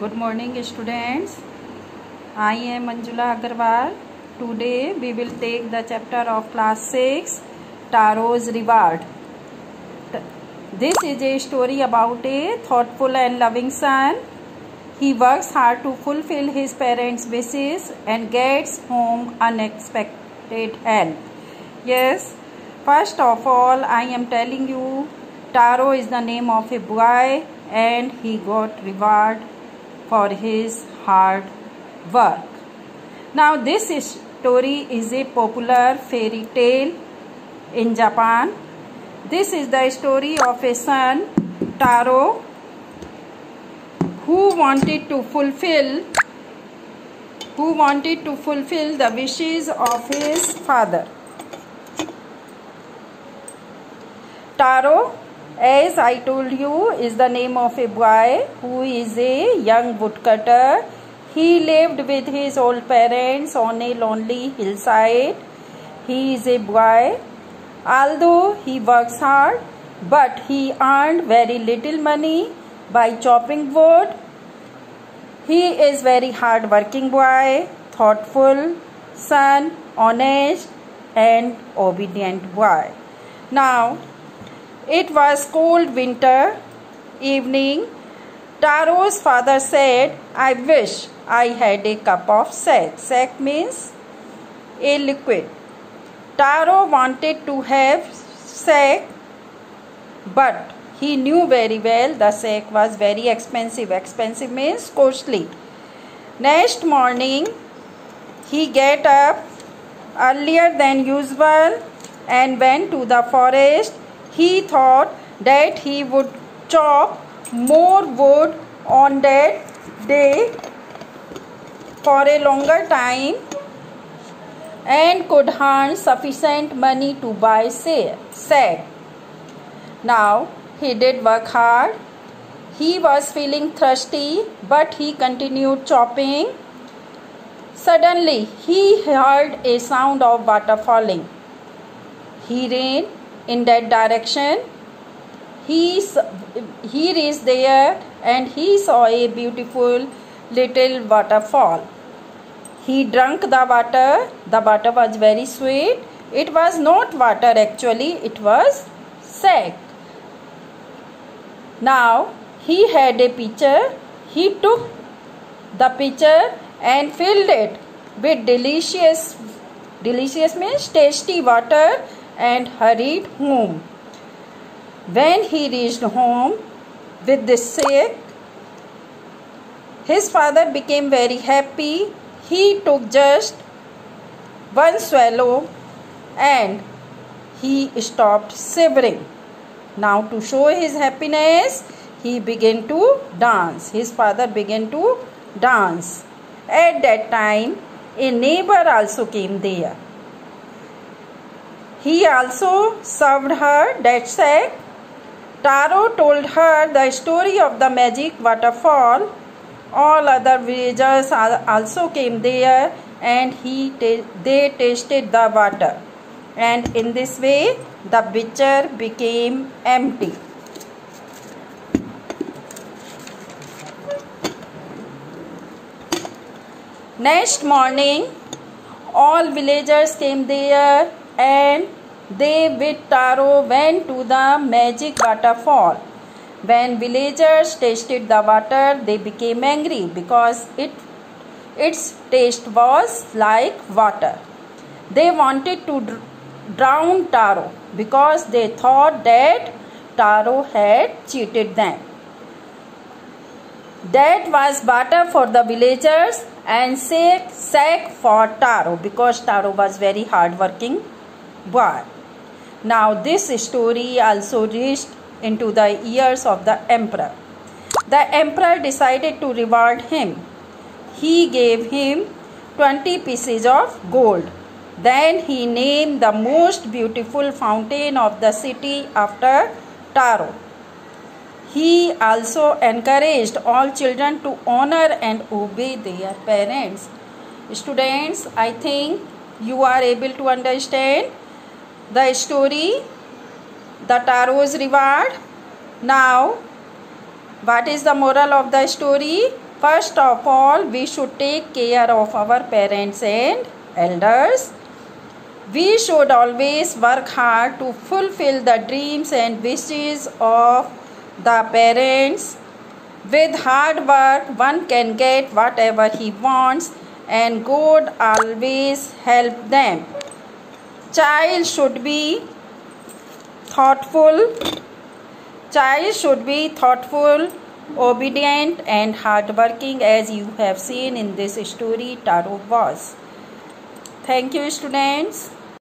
Good morning, students. I am Manjula Agarwal. Today we will take the chapter of class 6, Taro's Reward. This is a story about a thoughtful and loving son. He works hard to fulfill his parents' wishes and gets home unexpected help. Yes, first of all, I am telling you, Taro is the name of a boy and he got reward for his hard work. Now this story is a popular fairy tale in Japan. This is the story of a son, Taro, who wanted to fulfill the wishes of his father. Taro, as I told you, is the name of a boy who is a young woodcutter. He lived with his old parents on a lonely hillside. He is a boy. Although he works hard, but he earned very little money by chopping wood. He is very hard-working boy, thoughtful son, honest and obedient boy. Now, it was cold winter evening. Taro's father said, "I wish I had a cup of sack." Sack means a liquid. Taro wanted to have sack, but he knew very well the sack was very expensive. Expensive means costly. Next morning, he get up earlier than usual and went to the forest. He thought that he would chop more wood on that day for a longer time and could earn sufficient money to buy sack. Now he did work hard. He was feeling thirsty, but he continued chopping. Suddenly he heard a sound of water falling. He ran in that direction. He reached there and he saw a beautiful little waterfall. He drank the water. The water was very sweet. It was not water actually, it was sack. Now he had a pitcher. He took the pitcher and filled it with delicious means tasty water and hurried home. When he reached home with this sack, his father became very happy. He took just one swallow and he stopped shivering. Now to show his happiness, he began to dance. His father began to dance. At that time, a neighbor also came there. He also served her that sack. Taro told her the story of the magic waterfall. All other villagers also came there and they tasted the water. And in this way, the pitcher became empty. Next morning, all villagers came there and they with Taro went to the magic waterfall. When villagers tasted the water, they became angry because its taste was like water. They wanted to drown Taro because they thought that Taro had cheated them. That was water for the villagers and sack for Taro because Taro was very hard-working boy. Now this story also reached into the ears of the emperor. The emperor decided to reward him. He gave him 20 pieces of gold. Then he named the most beautiful fountain of the city after Taro. He also encouraged all children to honor and obey their parents. Students, I think you are able to understand the story, the Taro's reward. Now, what is the moral of the story? First of all, we should take care of our parents and elders. We should always work hard to fulfill the dreams and wishes of the parents. With hard work, one can get whatever he wants, and God always help them. Child should be thoughtful. Child should be thoughtful, obedient and hardworking, as you have seen in this story Taro was. Thank you, students.